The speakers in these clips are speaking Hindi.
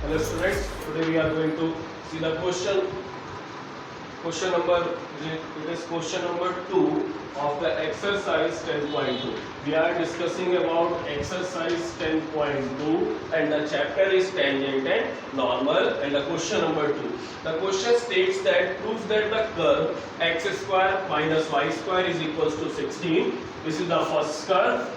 Hello students, today we are going to see the question number, it is question number 2 of the exercise 10.2. We are discussing about exercise 10.2 and the chapter is tangent and normal, and the question number 2. The question states that proves that the curve x square minus y square is equals to 16. This is the first curve.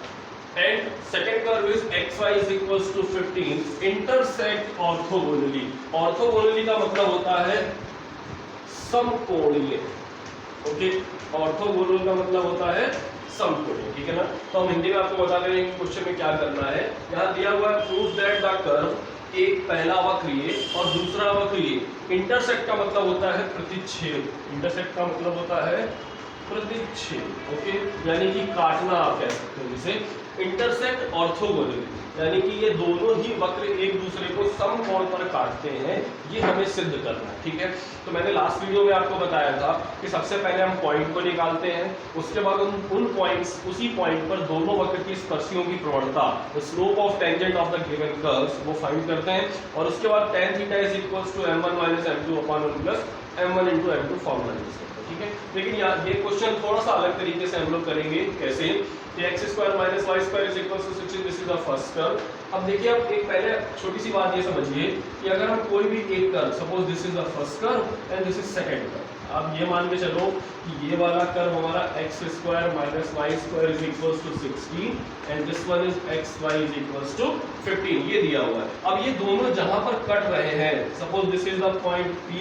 And second curve is xy is equals to 15 intersect orthogonally. Orthogonally का मतलब होता है समकोणीय. ओके, ऑर्थोगोनल का मतलब होता है समकोणीय. ठीक है ना. तो हम हिंदी में आपको बता दें कि क्वेश्चन में क्या करना है. यहाँ दिया हुआ है प्रूव दैट द कर्व, एक पहला वक्र ये और दूसरा वक्र ये. इंटरसेक्ट का मतलब होता है प्रतिच्छेद. इंटरसेक्ट का मतलब होता है प्रतिच्छेद. ओके, यानी कि काटना आप कह सकते हो जिसे. इंटरसेक्ट ऑर्थोगोनली यानी कि ये दोनों ही वक्र एक दूसरे को समकोण पर काटते हैं. ये हमें सिद्ध करना है. ठीक है. तो मैंने लास्ट वीडियो में आपको बताया था कि सबसे पहले हम पॉइंट को निकालते हैं, उसके बाद उन पॉइंट्स, उसी पॉइंट पर दोनों वक्र की स्पर्शियों की प्रवणता, slope of tangent of the given curves, वो फाइंड करते हैं. और उसके बाद tan theta is equals to m1 minus m2 upon 1 plus m1 into m2 formula use करते हैं. ठीक है. लेकिन ये क्वेश्चन थोड़ा सा अलग तरीके से हम लोग करेंगे. कैसे? X square minus Y square is equal to 16. This is the first curve. अब देखिए, अब एक पहले छोटी सी बात ये समझिए कि अगर हम कोई भी एक curve, suppose this is the first curve and this is second curve. अब ये मान के चलो कि ये वाला कर्व हमारा x square minus Y square is equal to 16 and this one is x y is equal to 15. ये दिया हुआ है. अब ये दोनों जहां पर कट रहे हैं, suppose this is the point P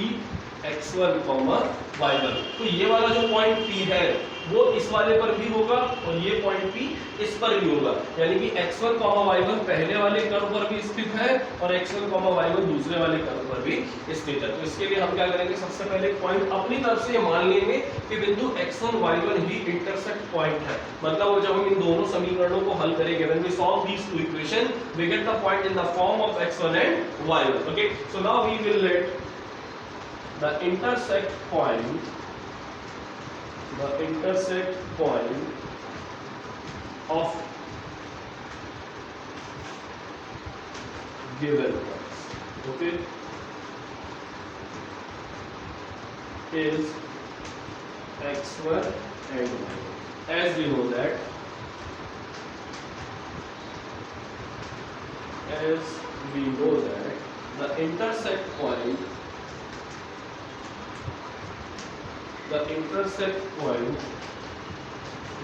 x1, y1, तो ये वाला जो पॉइंट P है वो इस वाले पर भी होगा और ये पॉइंट P इस पर भी होगा. यानी कि x1, y1 पहले वाले कर्व पर भी स्थित है और x1, y1 दूसरे वाले कर्व पर भी स्थित है. तो इसके लिए हम क्या करेंगे, सबसे पहले पॉइंट अपनी तरफ से मान लेंगे कि बिंदु x1, y1 ही इंटरसेक्ट पॉइंट है. मतलब जब हम इन दोनों समीकरणों को हल करेंगे, when we solve these two equation we get the point in the form of x1 and y1. Okay, so now we will let the intersect point of given curves, okay, is x1 and y1. As we know that the intersect point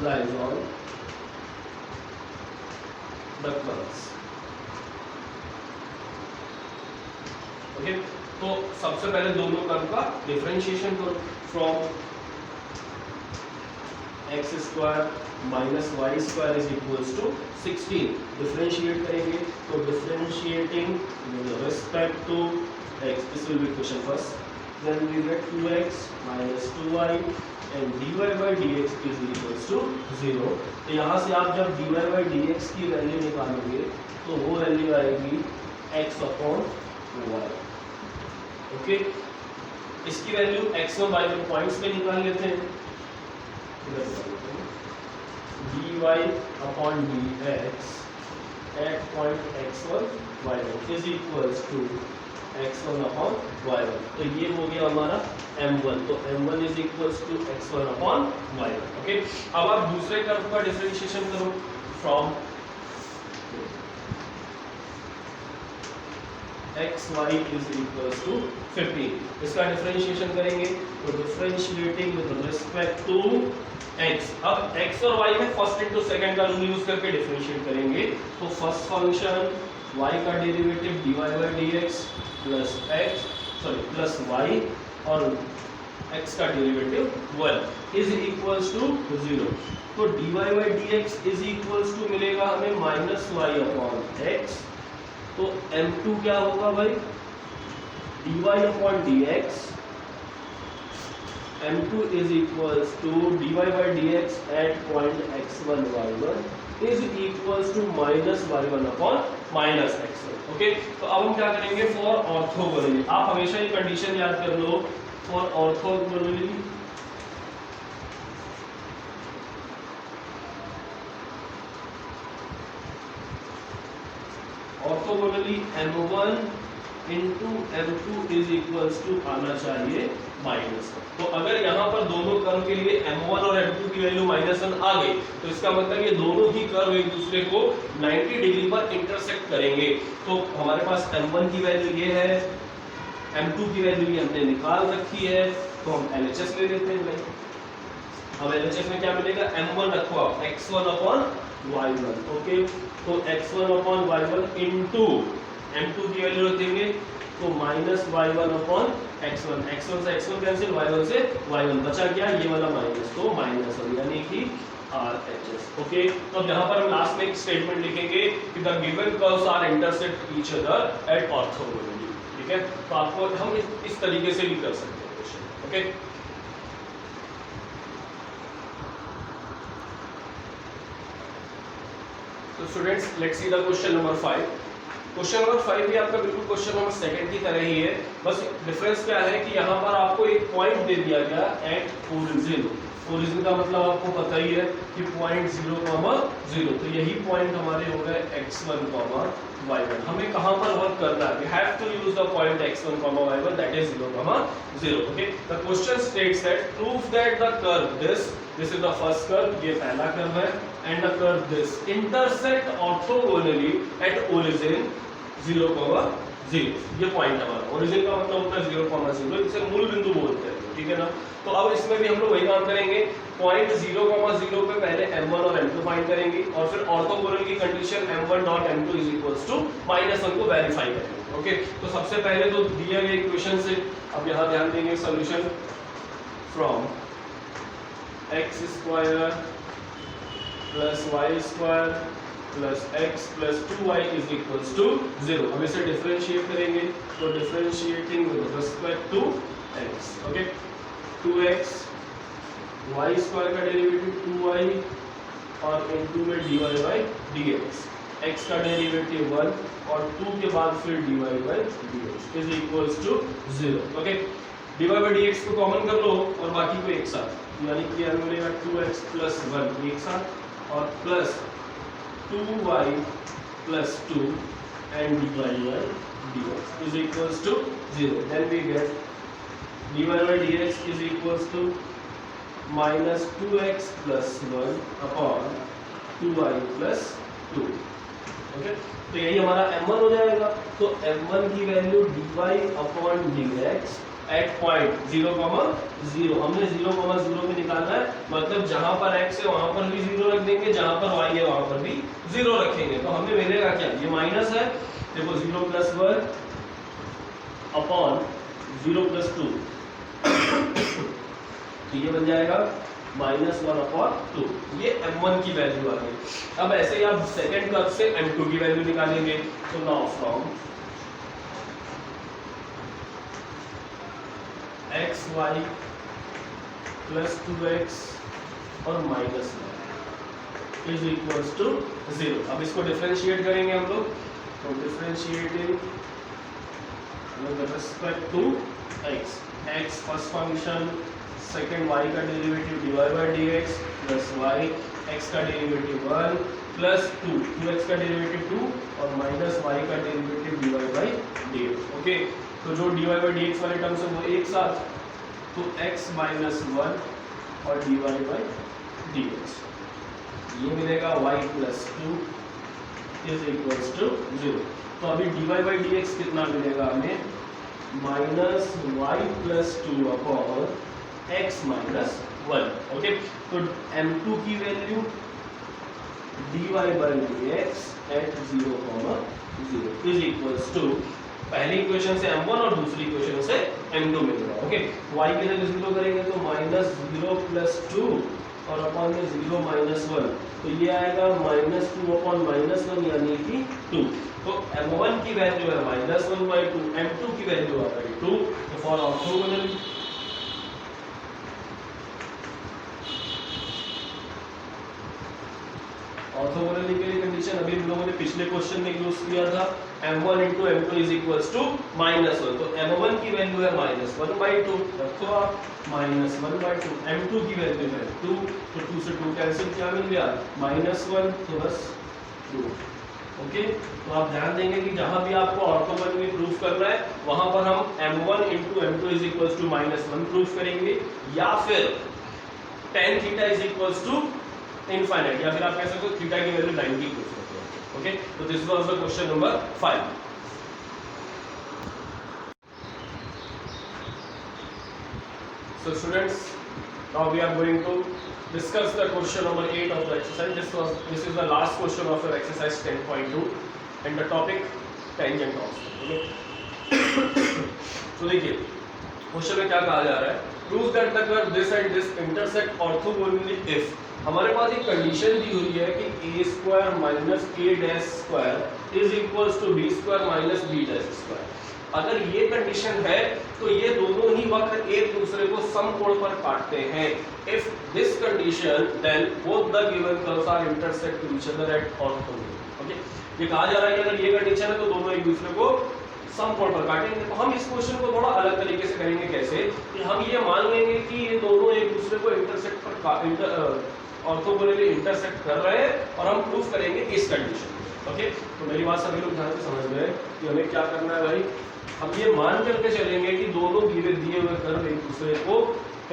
lies on the curves. Okay, तो सबसे पहले दोनों कर्व का डिफरेंशिएशन करो. From x square minus Y square is equals to 16. Differentiate करेंगे तो differentiating with respect to x, this will be question first. Then we get 2x minus 2y and dy by dx is equals to 0. तो यहाँ से आप जब dy by dx की वैल्यू निकालोगे तो वो वैल्यू आएगी x अपॉन y. ओके, इसकी वैल्यू x1 y1 पॉइंट्स पे निकाल लेते हैं. dy upon dx at point x1 y1 is equals to x1 upon y1. तो ये हो गया हमारा m1. तो m1 is equals to x1 upon y1. Okay, अब आप दूसरे कर्व का डिफरेंशिएशन करो. From xy is equals to 15. इसका डिफरेंशिएशन करेंगे तो differentiating with respect to x. अब x और y में फर्स्ट इनटू सेकंड का रूल यूज करके डिफरेंशिएट करेंगे. तो फर्स्ट फंक्शन y का derivative dy by dx plus y और x का डेरिवेटिव 1 इज इक्वल्स टू 0. तो dy by dx is equals to मिलेगा हमें माइनस y अपॉन x. तो m2 क्या होगा भाई, dy upon dx. m2 is equals to dy by dx at point x1 y1 is equals to minus y1 upon minus x1. Okay, तो अब हम क्या करेंगे फॉर ऑर्थोगोनली. आप हमेशा ये कंडीशन याद कर लो for orthogonally. Orthogonally m1 into m2 is equals to आना चाहिए -1। तो अगर यहाँ पर दोनों कर्व के लिए m1 और m2 की वैल्यू -1 आ गई तो इसका मतलब ये दोनों ही कर्व एक दूसरे को 90 डिग्री पर इंटरसेक्ट करेंगे। तो हमारे पास m1 की वैल्यू ये है, m2 की वैल्यू ये हमने निकाल रखी है, तो हम LHS ले लेते हैं भाई। अब LHS में क्या मिलेगा, m1 रखो आप x1 अपॉन y1, ओके। तो x1 upon y1 into m2 की वैल्यू रख देंगे तो -y1 अपॉन x1, x1 से x1 कैंसिल, y1 से y1, बचा क्या ये वाला माइनस, तो -1 यानी कि RHS, ओके। तो अब यहाँ पर हम लास्ट में एक स्टेटमेंट लिखेंगे कि the given curves are intersect each other at orthogonally, ठीक है। तो आपको हम इस तरीके से भी कर सकते हैं क्वेश्चन, ओके। तो students let's see the question number 5। Question number 5 भी आपका बिल्कुल क्वेश्चन नंबर 2 की तरह ही है, बस डिफरेंस क्या है कि यहाँ पर आपको एक पॉइंट दे दिया गया एट ओरिजिन। ओरिजिन का मतलब आपको पता ही है कि पॉइंट 0,0, तो यही पॉइंट हमारे हो गए x1, y1। हमें कहाँ पर वर्क करना है, we have to use the point x1, y1 that is 0,0, okay. The question states that prove that the curve this is the first curve, ये पहला कर्व है, and the curve this intersect orthogonally at origin 0,0, ये पॉइंट हमारा। ओरिजिन का मतलब होता है 0,0, इसे मूल बिंदु बोलते हैं, ठीक है ना। तो अब इसमें भी हम लोग वही काम करेंगे, पॉइंट 0,0 पे पहले m1 और m2 फाइंड करेंगे और फिर ऑर्थोगोनल की condition m1 dot m2 is equals to -1 को वेरीफाई करेंगे, ओके। तो सबसे पहले तो दिए गए इक्वेशन से अब यहाँ ध्यान देंगे solution from x square plus y square plus x plus 2y is equals to 0। अब इसे डिफरेंशिएट करेंगे, तो differentiating with respect to x, okay. 2x y square का डेरिवेटिव 2y और इनटू में dy बाई dx, x का डेरिवेटिव 1 और 2 के बाद फिर dy by dx is equals to 0, okay. dy by dx को कॉमन कर लो और बाकी को एक साथ, यानी कि हमें मिलेगा 2x प्लस 1 एक साथ और plus 2y plus 2 and dy by dx is equals to 0. Then we get dy by dx is equals to minus 2x plus 1 upon 2y plus 2. Okay? तो यही हमारा m1 हो जाएगा। तो m1 की value dy upon dx at point 0,0, हमने 0,0 में निकालना है, मतलब जहां पर x है वहां पर भी 0 रख देंगे, जहां पर y है वहां पर भी 0 रखेंगे। तो हमें मिलेगा क्या, ये माइनस है, देखो 0 प्लस 1 अपॉन 0 प्लस 2, तो ये बन जाएगा -1 अपॉन 2, ये m1 की वैल्यू आ गई। अब ऐसे ही आप सेकेंड कर्व से m2 की वैल्यू निकालेंगे, तो now from xy plus 2x और माइनस 1 इज इक्वल्स टू 0। अब इसको डिफरेंशिएट करेंगे हम लोग, तो differentiating with respect to x first function, second y का derivative dy by dx plus y, x का डेरिवेटिव 1 प्लस 2x का डेरिवेटिव 2 और माइनस y का derivative dy by dx, okay. तो जो dy by dx वाले टर्म्स है वो एक साथ, तो x माइनस 1 और dy by dx, ये मिलेगा y plus 2 is equals to 0। तो अभी dy by dx कितना मिलेगा हमें, minus y plus 2 upon x minus 1, okay. तो m2 की value dy by dx at 0,0 is equals to, पहली इक्वेशन से m1 और दूसरी इक्वेशन से m2 मिलेगा, ओके। y की जगह 0 करेंगे तो -0 प्लस 2 और अपॉन में 0 माइनस 1, तो ये आएगा -2 अपॉन -1 यानी कि 2। तो m1 की वैल्यू है -1/2, m2 की वैल्यू आ गई 2। तो फॉर ऑर्थोगोनल ऑर्थोगोनली के लिए कंडीशन अभी हम लोगों ने पिछले क्वेश्चन में यूज किया था, m1 into m2 is equals to -1। तो m1 की वैल्यू है -1/2, रखो आप -1/2, m2 की वैल्यू है 2, तो 2 से 2 कैंसिल, क्या मिल गया -1, तो बस 2 ओके, तो आप ध्यान देंगे कि जहां भी आपको ऑर्थोगोनली प्रूफ करना है वहां पर हम m1 into m2 is equals to -1 proof करेंगे, या फिर tan theta is equals to infinite, या फिर आप कह सकते हो थीटा की वैल्यू 90 प्रूफ करते हैं। ओके, तो this was the question number 5। So students, now we are going to discuss the question number 8 of the exercise. This is the last question of your exercise 10.2 and the topic tangent of. Okay. So देखिए क्वेश्चन में क्या कहा जा रहा है, prove that the curve this and this intersect orthogonally if हमारे पास एक कंडीशन दी हुई है कि a square minus a dash square is equals to b square minus b dash square। अगर ये कंडीशन है तो ये दोनों ही वक्त एक दूसरे को समकोण पर काटते हैं। If this condition, then both the given curves are intersect to each other at orthogonal। Okay, ये कहा जा रहा है कि अगर ये कंडीशन है तो दोनों एक दूसरे को समकोण पर काटेंगे। तो हम इस क्वेश्चन को थोड़ा अलग तरीके से करेंगे। कैसे कि हम ये मान लेंगे कि ये दोनों एक दूसरे को इंटरसेक्ट पर ऑर्थोगोनली इंटरसेक्ट कर रहे हैं और हम प्रूफ करेंगे इस कंडीशन में। ओके, तो मेरी बात सभी लोग ध्यान से समझ गए कि हमें क्या करना है भाई। हम ये मान करके चलेंगे कि दोनों दिए हुए कर्व एक दूसरे को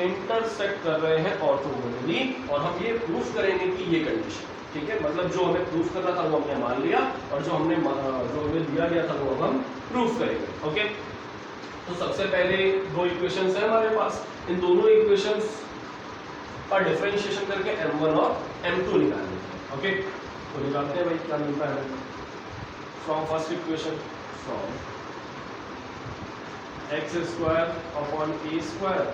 इंटरसेक्ट कर रहे हैं ऑर्थोगोनली, और हम ये प्रूफ करेंगे कि ये कंडीशन, ठीक है, मतलब जो हमें प्रूफ करना था वो हमने मान लिया और जो हमें दिया गया था वो हम प्रूफ करेंगे। ओके, तो सबसे पहले दो इक्वेशंस है हमारे पास, इन दोनों इक्वेशंस का डिफरेंशिएशन करके m1 और m2 निकालना है। ओके, तो निकालते हैं भाई, क्या मिलता है from first equation, from x square upon a square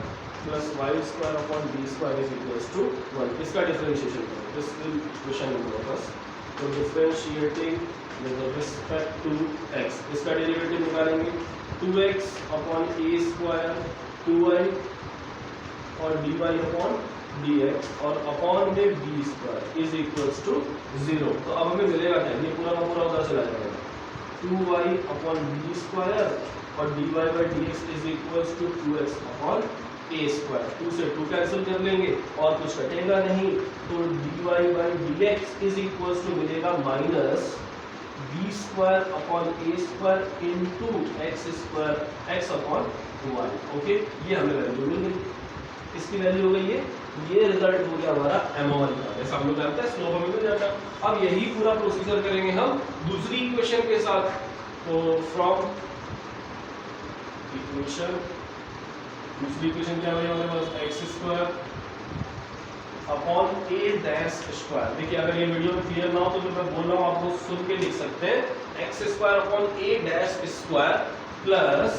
plus y square upon b square is equals to 1। इसका डिफरेंशिएशन करें, this will question number first. तो differentiating with respect to x, इसका डेरिवेटिव निकालेंगे 2x upon a square 2y और dy upon dx और अपॉन में b square is equals to 0। तो अब हमें मिलेगा क्या, ये पूरा का पूरा उधर चला जाएगा 2y upon b square और dy by dx is equals to 2x upon a square। 2 से 2 कैंसिल कर लेंगे और कुछ कटेगा नहीं, तो dy by dx is equals to मिलेगा minus b square upon a square into x square x upon y। Okay, ये हमें वैल्यू मिल गई, इसकी वैल्यू हो गई है, ये रिजल्ट हो गया हमारा m1 का। जैसा हम लोग जानते हैं स्लोप हमें मिल जाता है। अब यही पूरा प्रोसीजर करेंगे हम दूसरी इक्वेशन के साथ। तो फ्रॉम इक्वेशन, दूसरी इक्वेशन क्या है हमारे पास, x square upon a dash square. देखिए अगर ये वीडियो में क्लियर ना हो तो जो मैं बोल रहा हूँ आप लोग सुन के लिख सकते हैं, x square upon a dash square plus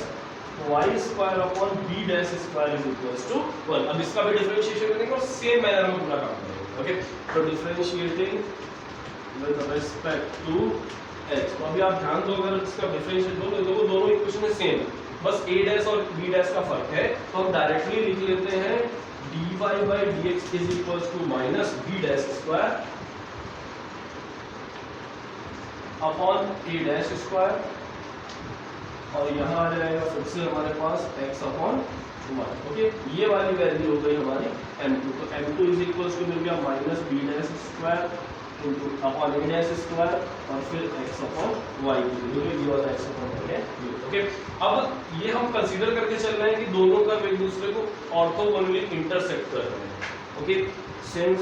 y square upon b dash square is equals to 1। अब इसका भी डिफरेंशिएशन करेंगे और सेम मैनर में पूरा काम करेंगे। ओके, तो differentiating with respect to x, तो अभी आप ध्यान दो, अगर इसका डिफरेंशिएट दो तो दोनों इक्वेशन में सेम है, बस a डैश और b डैश का फर्क है। तो हम डायरेक्टली लिख लेते हैं dy by dx is equals to minus b dash square upon a dash square, और यहाँ आ जाएगा फिर से हमारे पास x अपॉन 1। ओके, ये वाली वैल्यू हो गई हमारी m2। तो m2 इज इक्वल्स टू मिल गया minus b dash square into upon a dash square और फिर x अपॉन y की वैल्यू ये वाला x अपॉन y है। ओके, अब ये हम कंसीडर करके चल रहे हैं कि दोनों कर्व एक दूसरे को ऑर्थोगोनली इंटरसेक्ट कर रहे हैं। Okay, since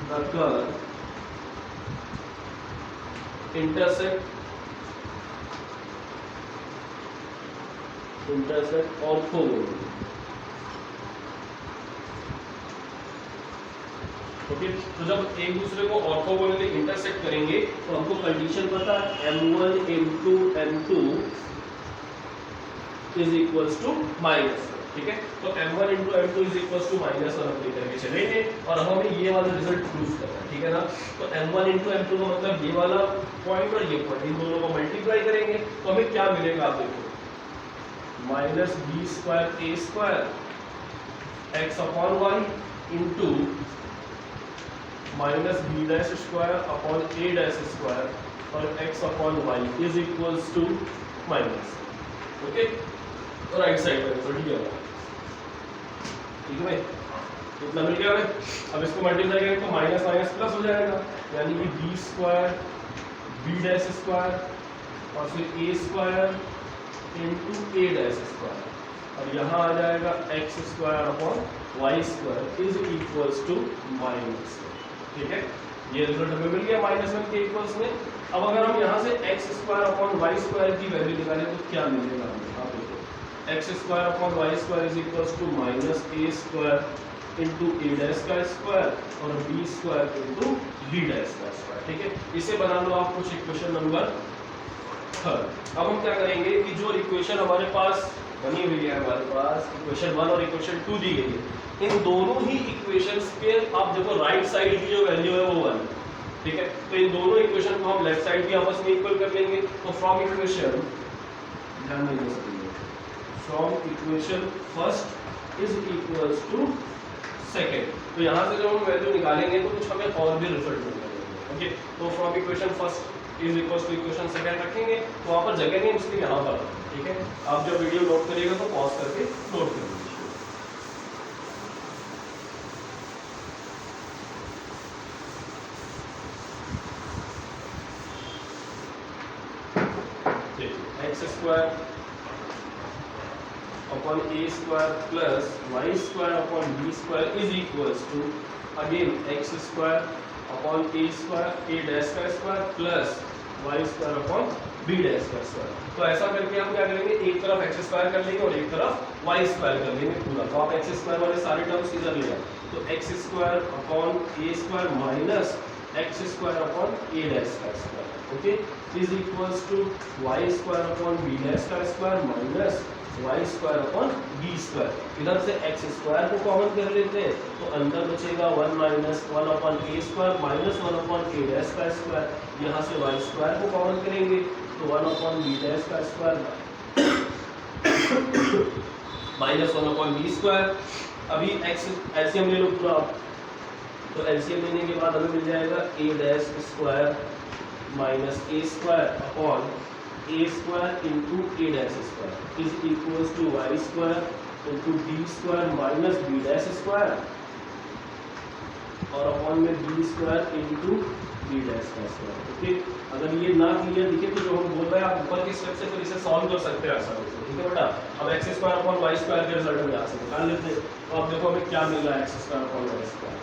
the curve intersect orthogonally. Okay, तो जब एक दूसरे को ऑर्थोगोनली इंटरसेक्ट करेंगे तो हमको कंडीशन पता है m1 into m2 is equals to minus, ठीक है, तो m1 into m2 is equals to minus और हम करके चलेंगे और अब हमें ये वाला रिजल्ट प्रूफ करना है, ठीक है ना। तो m1 into m2 का मतलब ये वाला पॉइंट और ये पॉइंट, इन दोनों को मल्टीप्लाई करेंगे तो हमें क्या मिलेगा, आप देखो minus b square a square x upon y into minus b dash square upon a dash square और x upon y is equals to minus. Okay, तो राइट साइड पर तो ठीक है भाई। इतना मिल गया हमें। अब इसको मल्टीप्लाई करेंगे तो माइनस माइनस प्लस हो जाएगा, यानी कि b square b dash square और फिर a square into A dash square, और यहाँ आ जाएगा x square upon y square is equals to minus. ठीक है, ये रिजल्ट हमें मिल गया -1 के इक्वल्स में। अब अगर हम यहाँ से x square upon y square की वैल्यू निकालें तो क्या मिलेगा हमें, आप देखो x square upon y square is equals to minus A square into A dash का स्क्वायर और b square into B dash का स्क्वायर। ठीक है, इसे बना लो आप कुछ इक्वेशन नंबर 3। अब हम क्या करेंगे कि जो इक्वेशन हमारे पास बनी हुई है, हमारे पास इक्वेशन 1 और इक्वेशन 2 दी गई है, इन दोनों ही इक्वेशंस के आप देखो राइट साइड की जो वैल्यू है वो 1। ठीक है, तो इन दोनों इक्वेशन को हम लेफ्ट साइड भी आपस में इक्वल कर लेंगे। तो फ्रॉम इक्वेशन, ध्यान देना from equation first is equals to second, तो यहाँ से जब हम वैल्यू निकालेंगे तो कुछ हमें और भी रिजल्ट मिलेगा। ओके, तो from equation first is equals to equation second रखेंगे, तो वहाँ पर जगह नहीं, इसलिए यहाँ पर। ठीक है, आप जब वीडियो नोट करिएगा तो पॉज करके नोट कर लीजिए। X square upon A square plus Y square upon B square is equals to again X square upon A square A dash का square plus Y square upon B dash का स्क्वायर। तो ऐसा करके हम क्या करेंगे, एक तरफ एक्स स्क्वायर कर लेंगे और एक तरफ वाई स्क्वायर कर लेंगे पूरा। तो आप एक्स स्क्वायर वाले सारे टर्म्स इधर ले आए, तो एक्स स्क्वायर अपॉन ए square minus X square upon ए डैश का square, okay, is equals to Y square upon B dash का square minus Y square upon B square. इधर से एक्स स्क्वायर को कॉमन कर लेते हैं, तो अंदर बचेगा 1 माइनस 1 अपॉन ए स्क्वायर माइनस 1 अपॉन ए डैश का स्क्वायर। यहाँ से वाई स्क्वायर को कॉमन करेंगे तो 1 अपॉन बी डैश का square minus 1 upon B square. अभी एक्स एलसीएम ले लो पूरा, तो एलसीएम लेने के बाद हमें मिल जाएगा A dash square minus A square upon A square into A dash square is equals to Y square into B square minus B dash square और अपॉन में B square into B dash का स्क्वायर। ओके, अगर ये ना क्लियर दिखे तो जो हम बोल रहे हैं आप ऊपर के स्टेप से फिर इसे सॉल्व कर सकते हैं आसानी से। ठीक है बेटा, अब x square upon y square के रिजल्ट में यहाँ से निकाल लेते हैं। तो आप देखो हमें क्या मिल रहा है, x square upon y square,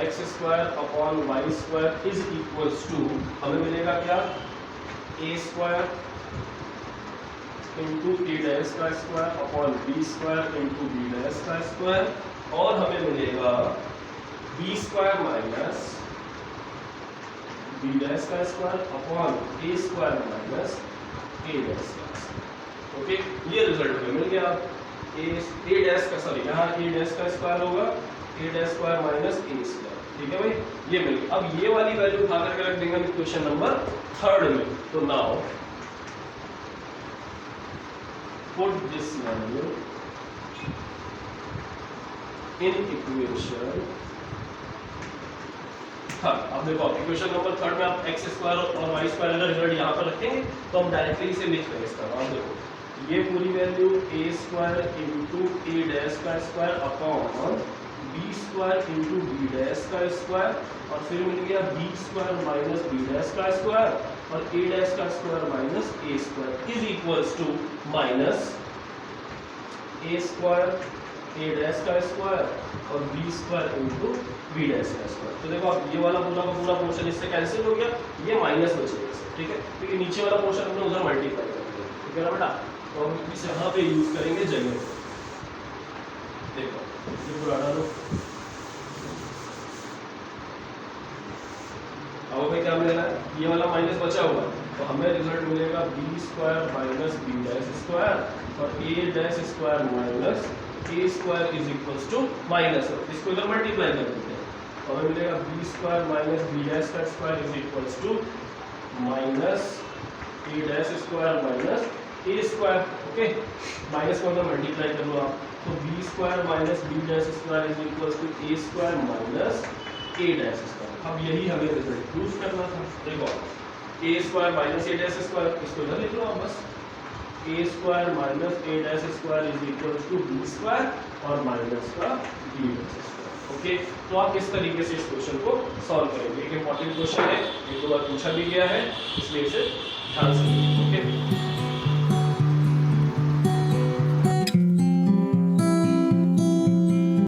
x square upon y square is equals to हमें मिलेगा क्या, a square into A dash का square upon B square into B dash का स्क्वायर, और हमें मिलेगा B square minus B dash का स्क्वायर अपॉन ए स्क्वायर माइनस ए डैश का स्क्वायर। ओके, ये रिजल्ट हमें मिल गया। ए डैश का सॉरी यहाँ ए डैश का स्क्वायर होगा ए डैश स्क्वायर माइनस ए स्क्वायर। ठीक है भाई, ये मिल गया। अब ये वाली वैल्यू उठा करके रख देंगे क्वेश्चन नंबर 3 में। तो now put this value in equation. हाँ, अब देखो इक्वेशन नंबर 3 में आप एक्स स्क्वायर और वाई स्क्वायर का रिजल्ट यहाँ पर रखेंगे, तो हम डायरेक्टली इसे लिख रहे हैं इसका। आप देखो ये पूरी value a square into A dash का square upon B square into B dash का स्क्वायर, और फिर मिल गया b square minus B dash का स्क्वायर और ए डैश का square minus A square is equals to minus A square A dash का स्क्वायर और b square into B dash का स्क्वायर। तो देखो अब ये वाला पूरा का पूरा पोर्शन इससे कैंसिल हो गया, ये माइनस बचेगा इससे। ठीक है, क्योंकि नीचे वाला पोर्शन हमने उधर मल्टीप्लाई कर दिया। ठीक है ना बेटा, तो हम इसे यहाँ पे यूज करेंगे जगह। देखो ये पूरा डालो, अब हमें क्या मिलेगा, ये वाला माइनस बचा हुआ, तो हमें रिजल्ट मिलेगा B square minus B dash square और ए dash square minus A square is equals to minus, इसको इधर मल्टीप्लाई कर देते हैं, तो हमें मिलेगा B square minus B dash का square is equals to minus A dash square minus A square. Okay, minus को अंदर मल्टीप्लाई कर लो आप, तो B square minus B dash square is equals to A square minus A dash square. अब यही हमें रिजल्ट प्रूव करना था। देखो A square minus A dash square, इसको इधर लिख लो आप बस, A square minus A dash square is equals to B square और माइनस का ओके, तो आप इस तरीके से इस क्वेश्चन को सॉल्व करेंगे। एक इंपॉर्टेंट क्वेश्चन है, एक दो बार पूछा भी गया है, इसलिए इसे ध्यान से ओके।